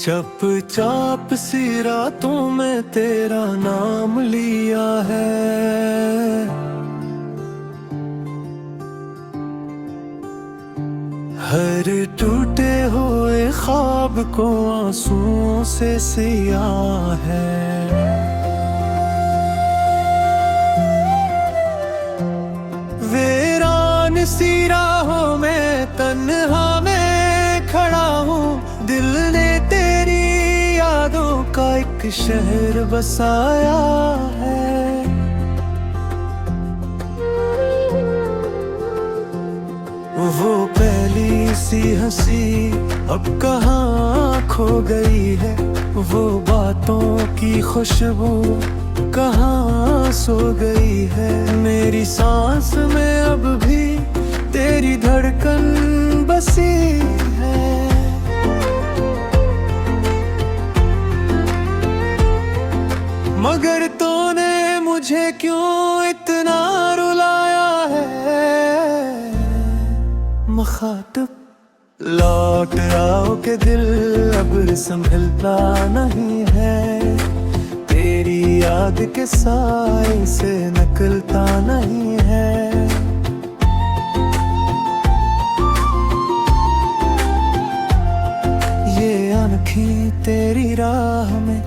चप चाप सी रातों में तेरा नाम लिया है। हर टूटे हुए ख्वाब को आंसुओं से सिया है। वीरान सी राहों में तन्हा मैं खड़ा हूँ। दिल ने तेरी यादों का एक शहर बसाया है। वो पहली सी हंसी अब कहाँ खो गई है। वो बातों की खुशबू कहाँ सो गई है। मेरी सांस में अब भी तेरी धड़कन बसी है। मगर तूने मुझे क्यों इतना रुलाया है। मुखातिब लौट आओ के दिल अब संभलता नहीं है। तेरी याद के साए से निकलता नहीं है। ये आँखें तेरी राह में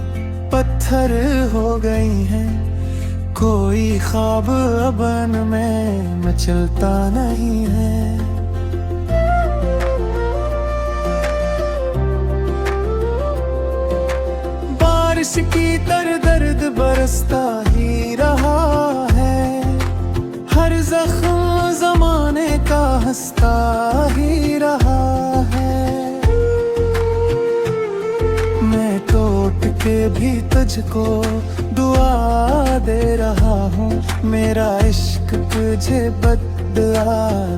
पत्थर हो गई हैं। कोई ख्वाब अबन में मचलता नहीं है। बारिश की तरह दर्द बरसता ही रहा है। हर जख्म जमाने का हंसता ही रहा है। मैं टूट के भी तुझको दुआ दे रहा हूँ। मेरा इश्क तुझे बदला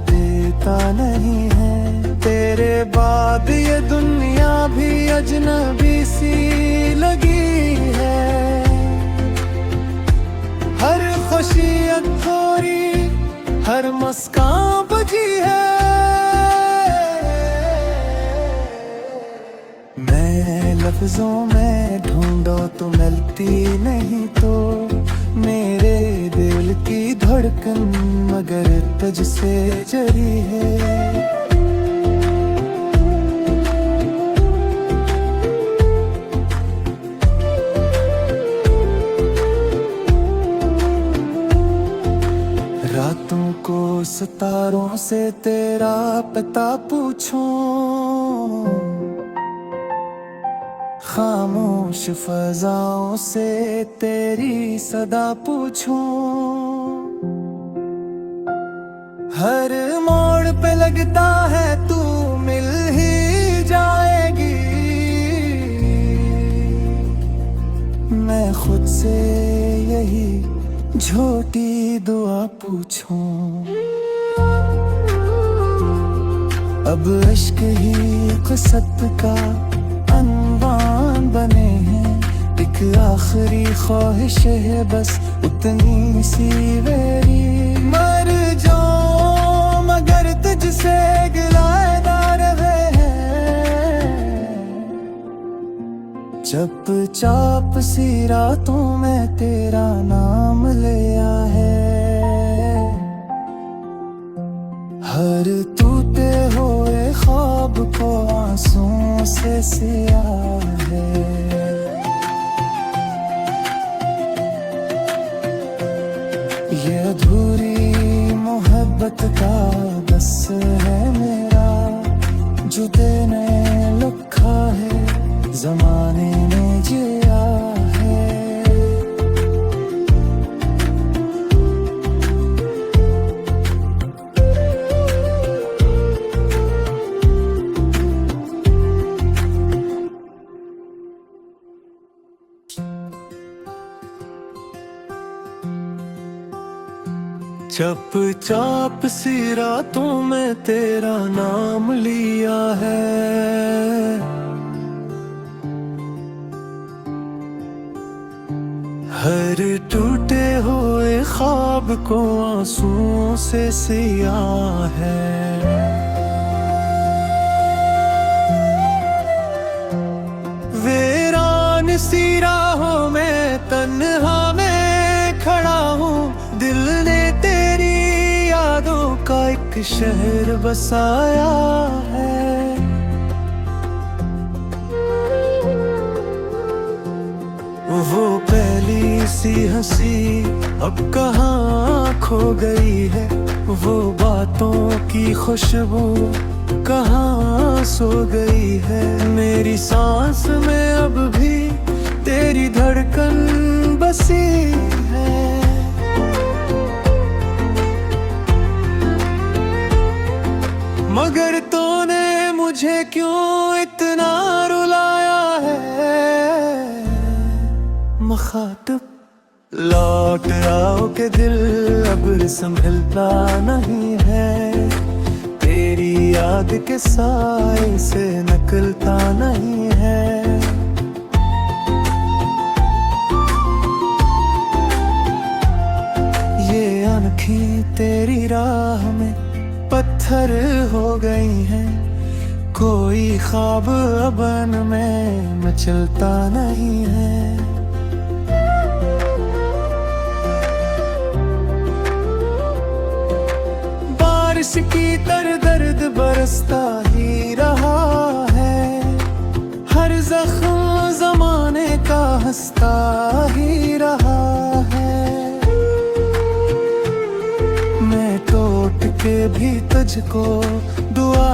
देता नहीं है। तेरे बाद ये दुनिया भी अजनबी सी लगी है। हर खुशी थोड़ी हर मुस्कान बजी है। मैं लफ्जों में ढूंढो तो मिलती नहीं। तो मेरे दिल की धड़कन मगर तुझसे जरी है। रातों को सितारों से तेरा पता पूछूं। खामोश फजाओं से तेरी सदा पूछूं। हर मोड़ पे लगता है तू मिल ही जाएगी। मैं खुद से यही झूठी दुआ पूछूं। अब इश्क ही क़िस्मत का अनवान बने हैं। एक आखिरी ख्वाहिश है बस उतनी सी मेरी। मर जाऊं मगर तुझसे गिलाना रहे हैं। चप चाप सी रातों में तेरा नाम लिया है। हर टूटे हुए ख्वाब को आंसुओं से सिया है। ये अधूरी मोहब्बत का बस है मेरा। जो देने लिखा है ज़माने ने जिया है। चप चाप सी रातों में तेरा नाम लिया है। हर टूटे हुए ख्वाब को आंसुओं से सिया है। शहर बसाया है। वो पहली सी हंसी अब कहाँ खो गई है, वो बातों की खुशबू कहाँ सो गई है। मेरी सांस में अब भी तेरी धड़कन बसी है। मगर तूने मुझे क्यों इतना रुलाया है। मुखातिब लौट आओ के दिल अब संभलता नहीं है। तेरी याद के साए से निकलता नहीं है। ये आँखें तेरी राह में पत्थर हो गई हैं। कोई ख्वाब अबन में मचलता नहीं है। बारिश की तरह दर्द बरसता ही रहा है। हर जख्म जमाने का हंसता ही रहा है। मैं टूट के भी तुझको दुआ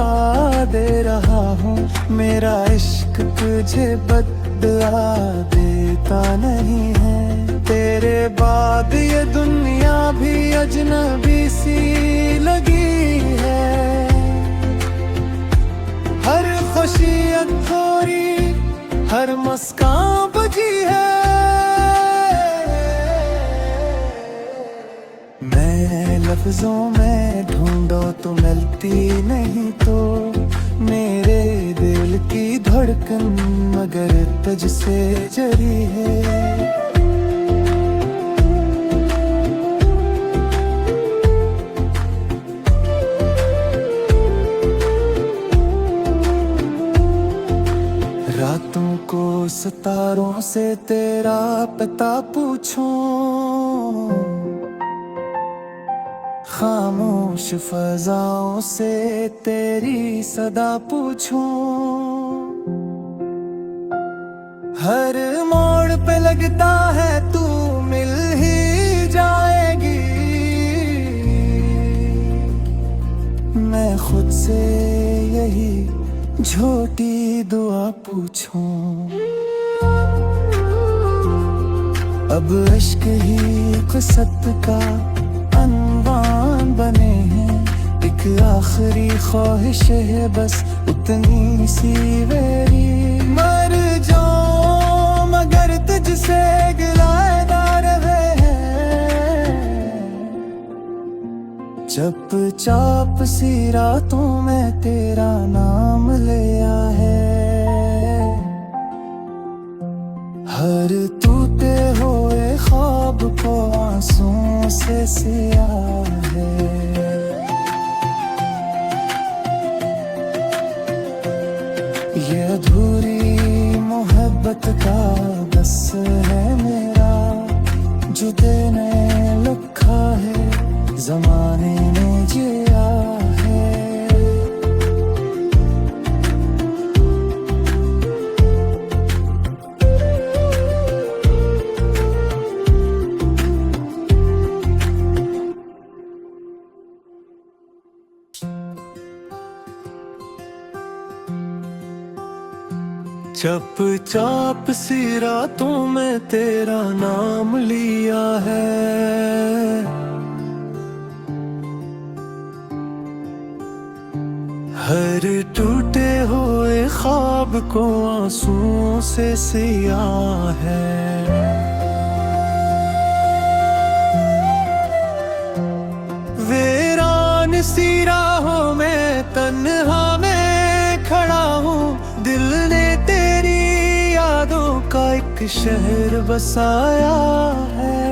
दे रहा हूँ। मेरा इश्क तुझे बदला देता नहीं है। तेरे बाद ये दुनिया भी अजनबी सी लगी है। हर खुशी थोड़ी हर मुस्कान बजी है। मैं लफ्जों में ढूंढो तो मिलती नहीं, तो मेरे दिल की धड़कन मगर तुझसे जरी है। रातों को सितारों से तेरा पता पूछूं। खामोश फजाओं से तेरी सदा पूछूं। हर मोड़ पे लगता है तू मिल ही जाएगी। मैं खुद से यही छोटी दुआ पूछूं। अब इश्क ही क़िस्मत का अनवान बने हैं। एक आखिरी ख्वाहिश है बस उतनी सी मेरी। मर जाऊं मगर तुझसे गिलाना रहे हैं। चप चाप सी रातों में तेरा नाम लिया है। हर टूटे हुए ख्वाब को आंसुओं से सिया है। ये अधूरी मोहब्बत का बस है मेरा, जो देने लिखा है ज़माने ने जिया है। चप चाप सी रातों में तेरा नाम लिया है। हर टूटे हुए ख्वाब को आंसुओं से सिया है। वीरान सी राहों में तन्हा में खड़ा हूँ। दिल ने तेरी यादों का एक शहर बसाया है।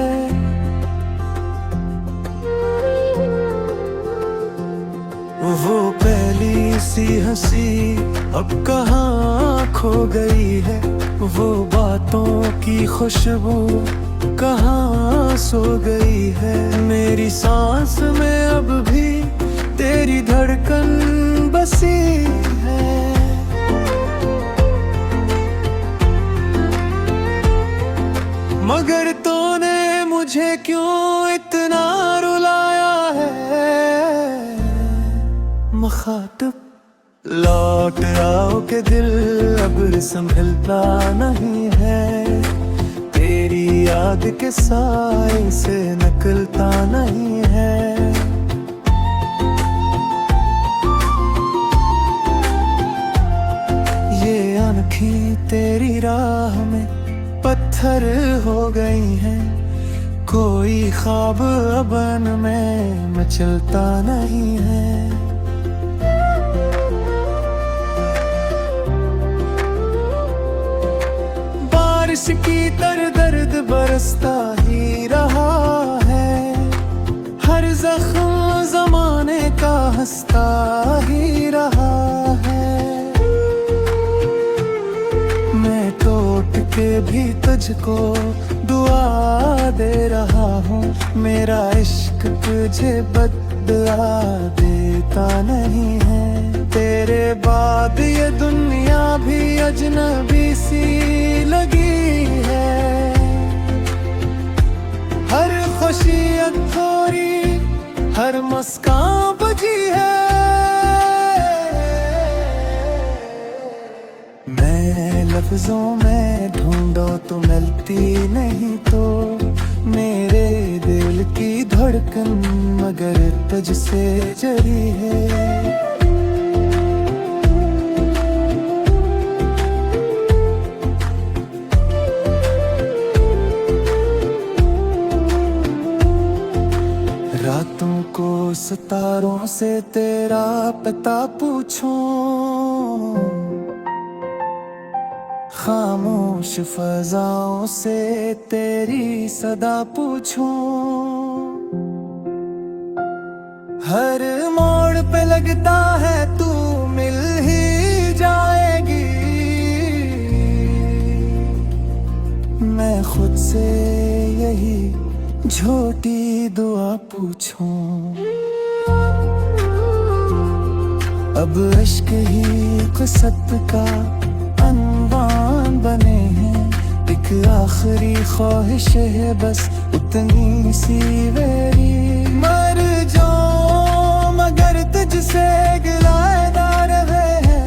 वो पहली सी हंसी अब कहाँ खो गई है। वो बातों की खुशबू कहाँ सो गई है। मेरी सांस में अब भी तेरी धड़कन बसी है। मगर तूने मुझे क्यों इतना रुलाया है। मुखातिब लौट आओ के दिल अब संभलता नहीं है। तेरी याद के साए से निकलता नहीं है। ये आँखें तेरी राह में पत्थर हो गई हैं। कोई ख्वाब अबन में मचलता नहीं है। बारिश की तरह दर्द बरसता ही रहा है। हर जख्म जमाने का हंसता ही रहा है। मैं टूट के भी तुझको दुआ दे रहा हूँ। मेरा इश्क तुझे बदला देता नहीं है। तेरे बाद ये दुनिया भी अजनबी सी लगी है। हर खुशी थोड़ी हर मुस्कान बजी है। मैं लफ्जों में ढूंढो तो मिलती नहीं। तो मेरे दिल की धड़कन मगर तुझसे जरी है। रातों को सितारों से तेरा पता पूछूं। खामोश फजाओं से तेरी सदा पूछूं। हर मोड़ पे लगता है तू मिल ही जाएगी। मैं खुद से यही झूठी दुआ पूछूं। अब इश्क ही क़िस्मत का अनवान बने हैं। एक आखिरी ख्वाहिश है बस उतनी सी मेरी। मर जाऊं मगर तुझसे गिलाएदा रहे हैं।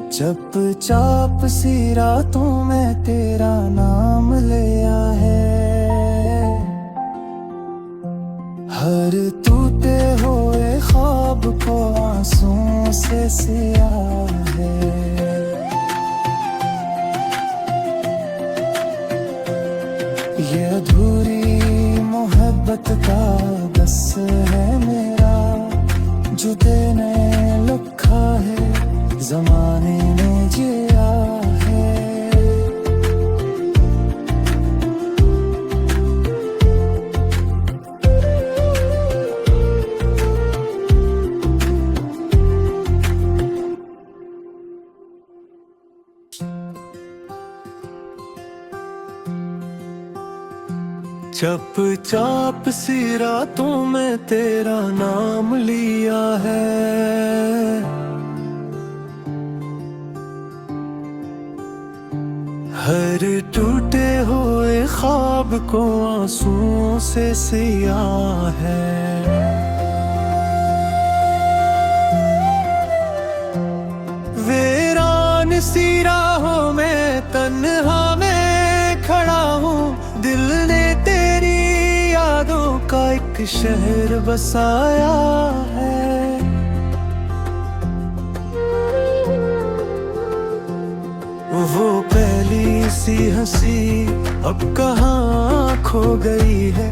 चप चाप सी रातों में तेरा नाम लिया है। हर टूटे हुए ख्वाब को आंसुओं से सिया है। ये अधूरी मोहब्बत का बस है मेरा। जो देने लिखा है ज़माने ने जिया है। चप चाप सी रातों में तेरा नाम लिया है। हर टूटे हुए ख्वाब को आंसुओं से सिया है। वीरान सी राहों में तन्हा में खड़ा हूँ। दिल ने तेरी यादों का एक शहर बसाया है। वो पहली सी हंसी अब कहाँ खो गई है।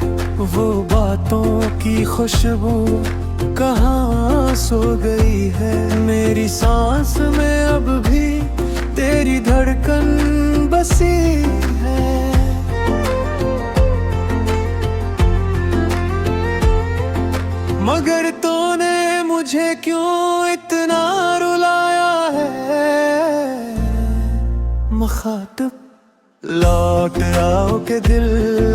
वो बातों की खुशबू कहाँ सो गई है। मेरी सांस में अब भी तेरी धड़कन बसी है। मगर तूने मुझे क्यों इतना रुलाया है। मुखातिब लौट आओ के दिल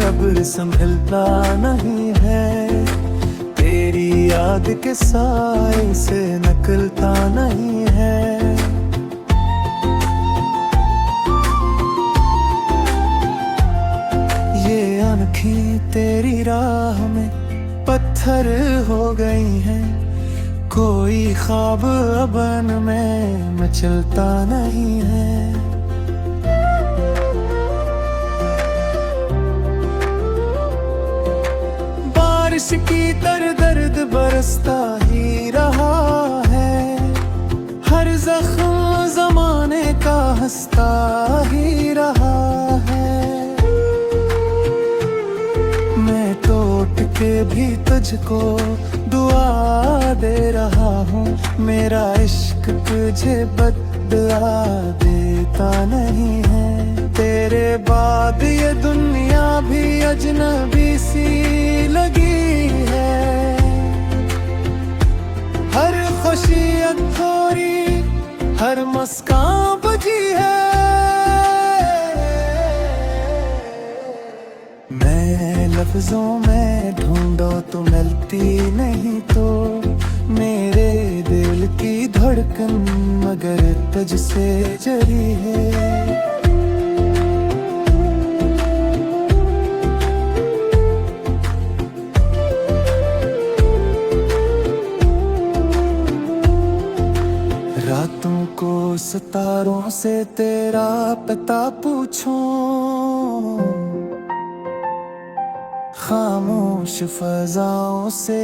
अब संभलता नहीं है। याद के साए से निकलता नहीं है। ये आँखें तेरी राह में पत्थर हो गई हैं, कोई ख्वाब अबन में मचलता नहीं है। बारिश की तरह दर्द बरसता ही रहा है, हर जख्म जमाने का हंसता ही रहा है। मैं टूट के भी तुझको दुआ दे रहा हूँ, मेरा इश्क तुझे बदला देता नहीं है। तेरे बाद ये दुनिया भी अजनबी सी लगी है, हर खुशी थोड़ी हर मुस्कान बजी है। मैं लफ्जों में ढूंढो तो मिलती नहीं, तो मेरे दिल की धड़कन मगर तुझसे जरी है। रातों को सितारों से तेरा पता पूछूं, खामोश फजाओं से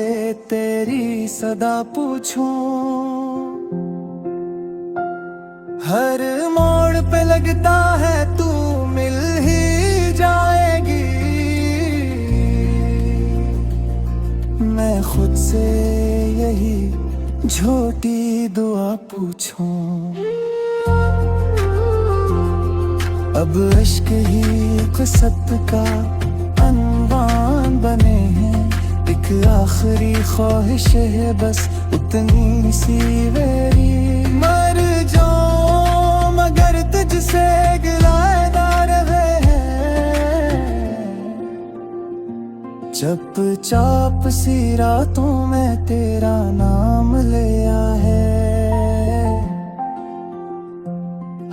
तेरी सदा पूछूं। हर मोड़ पे लगता है तू मिल ही जाएगी, मैं खुद से यही झूठी दुआ पूछूं। अब इश्क ही क़िस्मत का अनवान बने हैं, एक आखिरी ख्वाहिश है बस उतनी सी मेरी। मर जाऊं मगर तुझसे गिलाना रहे हैं, चप चाप सी रातों में तेरा नाम लिया है।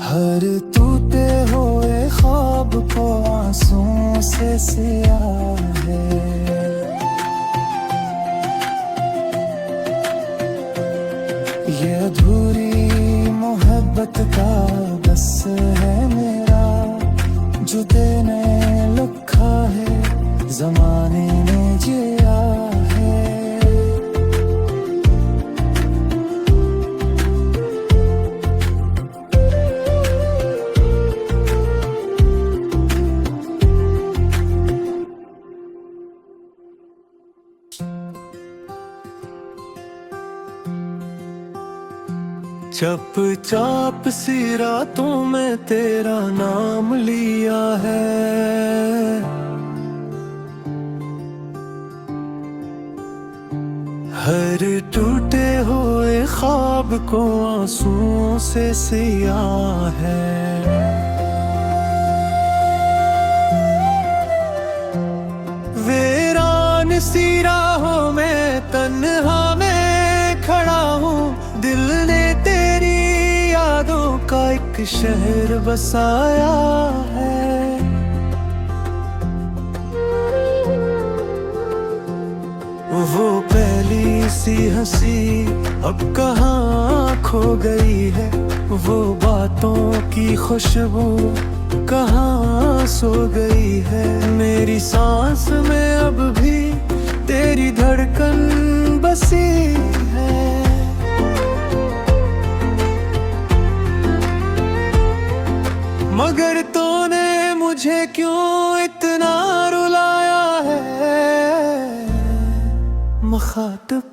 हर टूटे हुए ख्वाब को आंसुओं से सिया है। ये अधूरी मोहब्बत का बस है मेरा, जो देने लिखा है ज़माने ने जिया है। चप चाप सी रातों में तेरा नाम लिया है। हर टूटे हुए ख्वाब को आंसुओं से सिया है। वीरान सी राहों में तन्हा में खड़ा हूँ, दिल ने तेरी यादों का एक शहर बसाया है। वो पहली सी हंसी अब कहाँ खो गई है, वो बातों की खुशबू कहाँ सो गई है। मेरी सांस में अब भी तेरी धड़कन बसी है। मगर तूने मुझे क्यों इतना रुलाया है। मुखातिब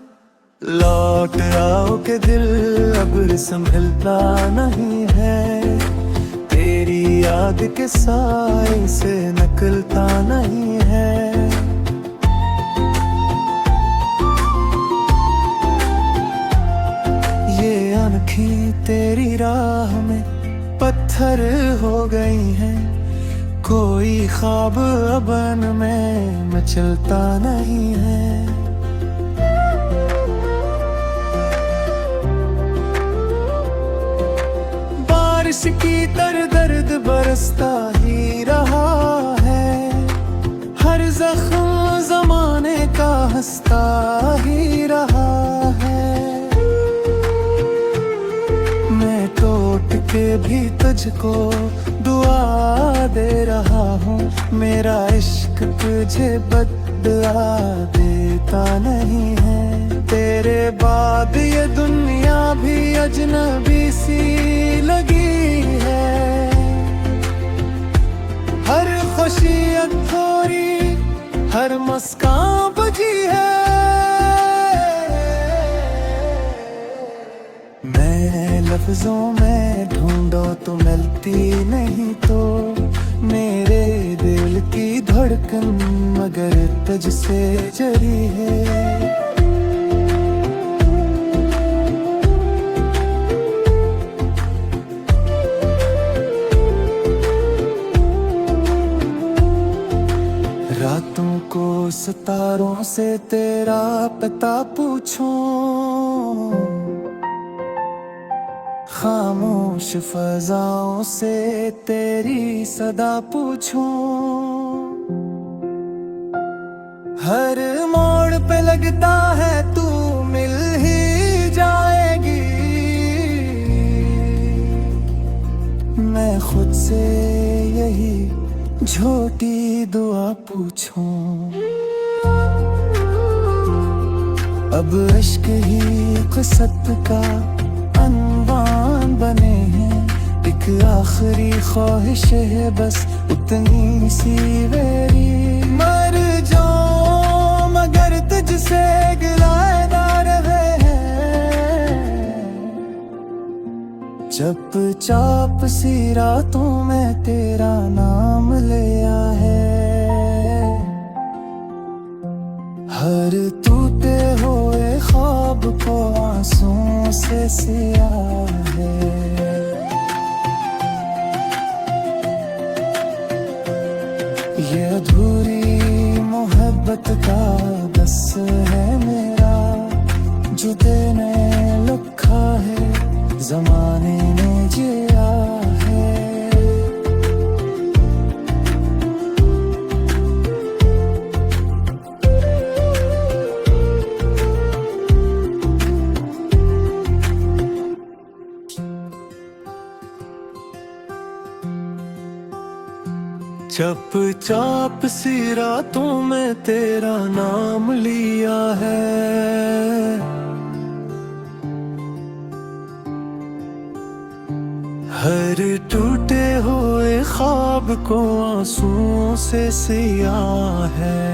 लौट आओ के दिल अब संभलता नहीं है, तेरी याद के साए से निकलता नहीं है। ये आँखें तेरी राह में पत्थर हो गई हैं, कोई ख्वाब अबन में मचलता नहीं है। की तरह दर्द बरसता ही रहा है, हर जख्म जमाने का हंसता ही रहा है। मैं टूट के भी तुझको दुआ दे रहा हूँ, मेरा इश्क तुझे बदला देता नहीं है। तेरे बाद ये दुनिया भी अजनबी सी लगी है, हर खुशी थोड़ी हर मुस्कान बजी है। मैं लफ्जों में ढूंढो तो मिलती नहीं, तो मेरे दिल की धड़कन मगर तुझसे जरी है। रातों को सितारों से तेरा पता पूछूं, खामोश फजाओं से तेरी सदा पूछूं। हर मोड़ पे लगता है तू मिल ही जाएगी, मैं खुद से यही झूठी दुआ पूछूं। अब इश्क ही क़िस्मत का अनवान बने हैं, एक आखिरी ख्वाहिश है बस उतनी सी मेरी। मर जाऊं मगर तुझसे गिलाएदार है, चप चाप सी रातों में तेरा नाम लिया है। हर टूटे हुए ख्वाब को आंसुओं से सिया है। ये अधूरी मोहब्बत का बस है मेरा, जो देने लिखा है ज़माने ने जिया है। चप चाप सी रातों में तेरा नाम लिया है। हर टूटे हुए ख्वाब को आंसुओं से सिया है।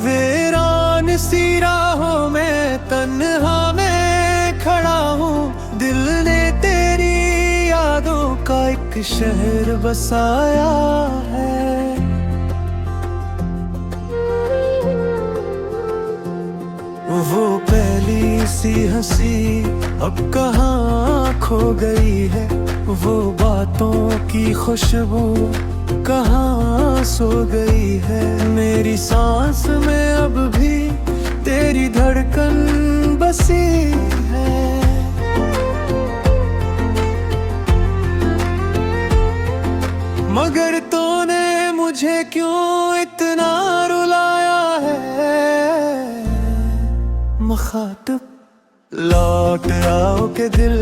वीरान सी राहों में तन्हा में खड़ा हूँ, दिल ने तेरी यादों का एक शहर बसाया है। वो पहली सी हंसी अब कहाँ खो गई है, वो बातों की खुशबू कहाँ सो गई है। मेरी सांस में अब भी तेरी धड़कन बसी है। मगर तूने मुझे क्यों इतना रुलाया है। मुखातिब लौट आओ के दिल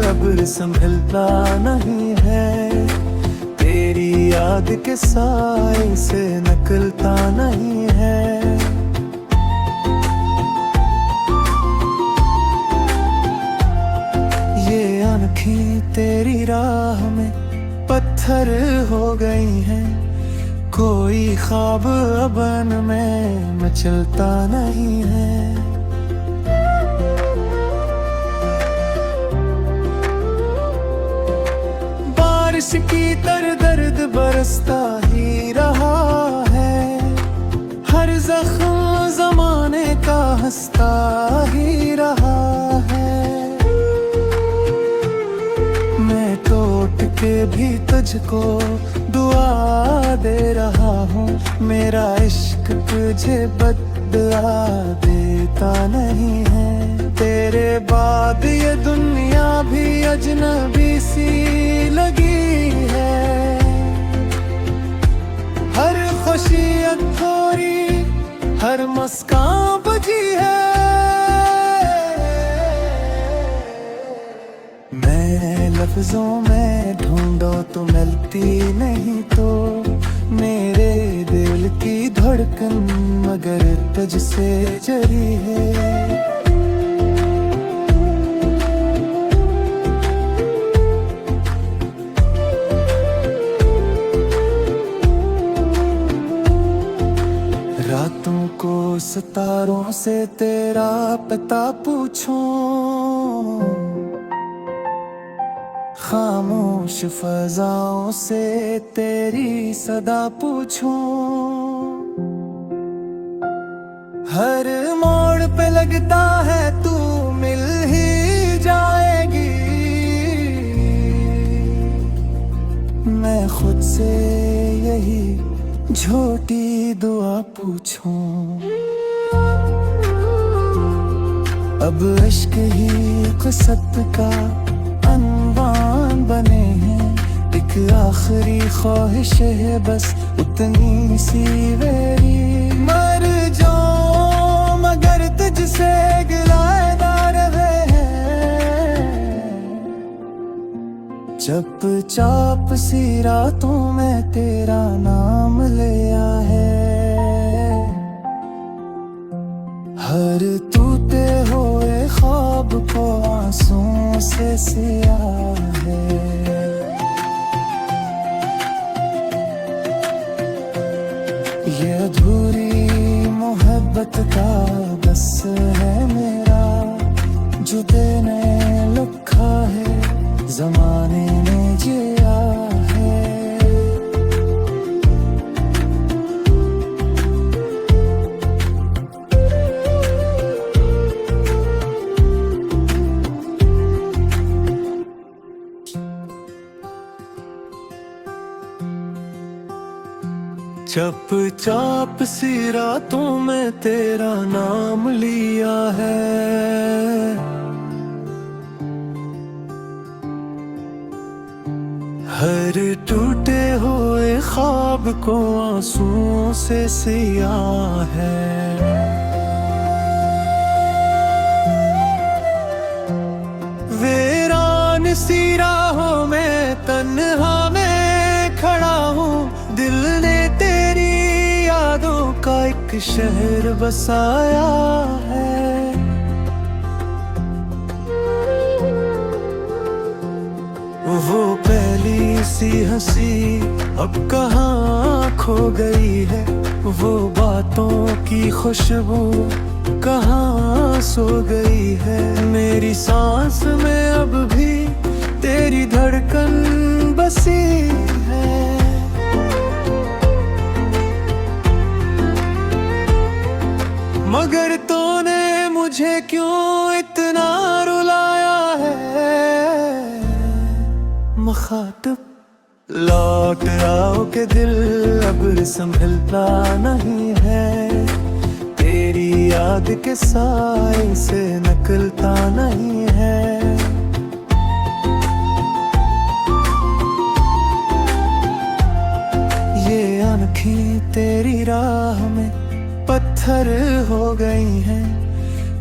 अब संभलता नहीं है, तेरी याद के साए से निकलता नहीं है। ये आँखें तेरी राह में पत्थर हो गई हैं, कोई ख्वाब अबन में मचलता नहीं है। बारिश की तरह दर्द बरसता ही रहा है, हर जख्म जमाने का हंसता ही रहा है। मैं टूट के भी तुझको दुआ दे रहा हूँ। मेरा इश्क तुझे बदला देता नहीं है। तेरे बाद ये दुनिया भी अजनबी सी लगी है। हर खुशी थोड़ी, हर मुस्कान बजी है। मैं लफ्जों में ढूंढो तो मिलती नहीं, तो मेरे दिल की धड़कन मगर तुझसे जरी है। रातों को सितारों से तेरा पता पूछूं, खामोश फजाओं से तेरी सदा पूछूं। हर मोड़ पे लगता है तू मिल ही जाएगी। मैं खुद से यही झूठी दुआ पूछूं। अब इश्क ही क़िस्मत का अनवान बने हैं। एक आखिरी ख्वाहिश है बस उतनी सी मेरी, मर जाऊं मगर तुझसे गिलाएदा रहे हैं। चप चाप सी रातों में तेरा नाम लिया है। हर टूटे हुए ख्वाब को आंसुओं से सिया है। ये अधूरी मोहब्बत का बस है मेरा, जो देने लिखा है ज़माने ने जिया है। चप चाप सी रातों में तेरा नाम लिया है। हर टूटे हुए ख्वाब को आंसुओं से सिया है। वीरान सी राहों में तन्हा में खड़ा हूँ। दिल ने तेरी यादों का एक शहर बसाया है। वो पहली सी हंसी अब कहाँ खो गई है। वो बातों की खुशबू कहाँ सो गई है। मेरी सांस में अब भी तेरी धड़कन बसी है। मगर तूने मुझे क्यों इतना रुलाया है। मुखातिब लौट आओ के दिल अब संभलता नहीं है। तेरी याद के साए से निकलता नहीं है। ये आँखें तेरी राह में पत्थर हो गई हैं।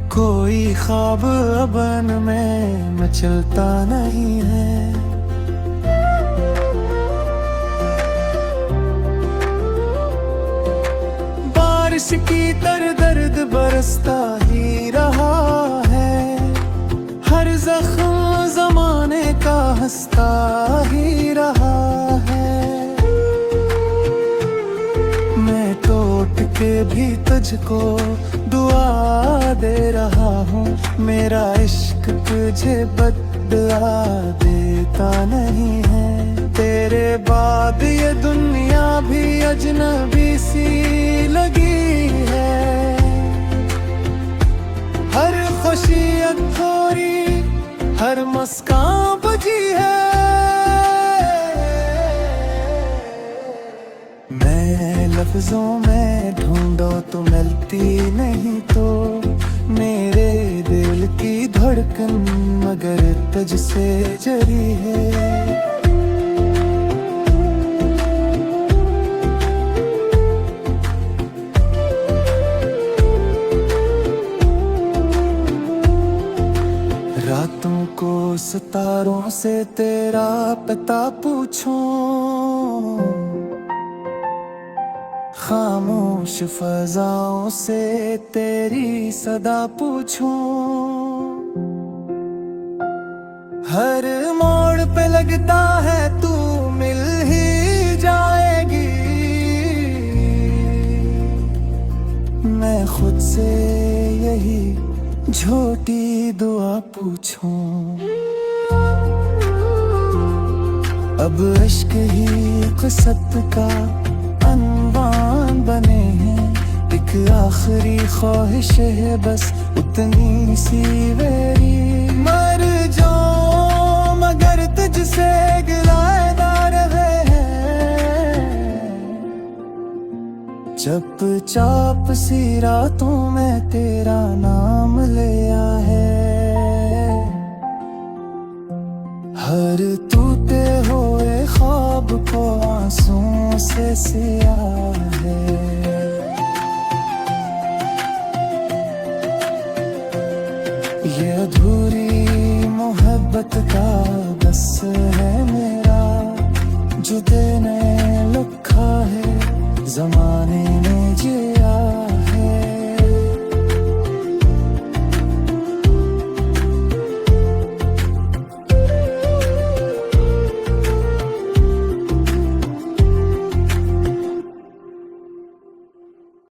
कोई ख्वाब अबन में मचलता नहीं है। बारिश की तरह दर्द बरसता ही रहा है। हर जख्म जमाने का हंसता ही रहा है। मैं टूट के भी तुझको दुआ दे रहा हूँ। मेरा इश्क तुझे बदला देता नहीं है। तेरे बाद ये दुनिया भी अजनबी सी लगी है। हर खुशी थोड़ी, हर मुस्कान बजी है। लफ्जों में ढूंढो तो मिलती नहीं, तो मेरे दिल की धड़कन मगर तुझसे जरी है। रातों को सितारों से तेरा पता पूछूं, खामोश फजाओं से तेरी सदा पूछूं। हर मोड़ पे लगता है तू मिल ही जाएगी, मैं खुद से यही झूठी दुआ पूछूं। अब इश्क ही क़िस्मत का अनवान बने हैं, एक आखिरी ख्वाहिश है बस उतनी सी मेरी, मर जाऊं मगर तुझसे गिलाना रहे हैं। चप चाप सी रातों में तेरा नाम लिया है, हर टूटे हुए ख्वाब को आंसुओं से सिया है।